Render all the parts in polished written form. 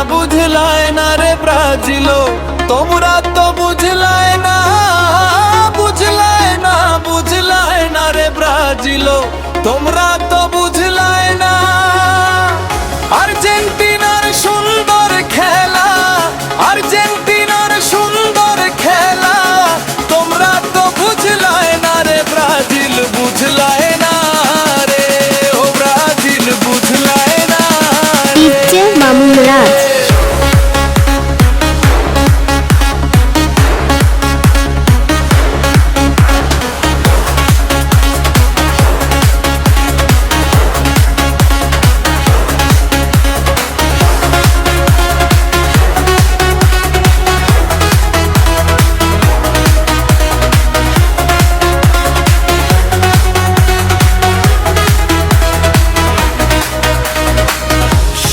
বুঝলাই না রে ব্রাজিলো, তোমরা তো বুঝলাই না, বুঝলাই না, বুঝলাই না রে ব্রাজিলো, তোমরা তো বুঝলাই না। আর্জেন্টিনার সুন্দর খেলা, আর্জেন্টিনার সুন্দর খেলা, তোমরা তো বুঝলাই না রে ব্রাজিল, বুঝলাই না রে ও ব্রাজিল, বুঝলাই না ডিজে মামুন রাজ।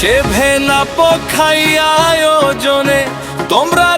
সে ভেনা পখাইয়া আয়োজনে তোমরা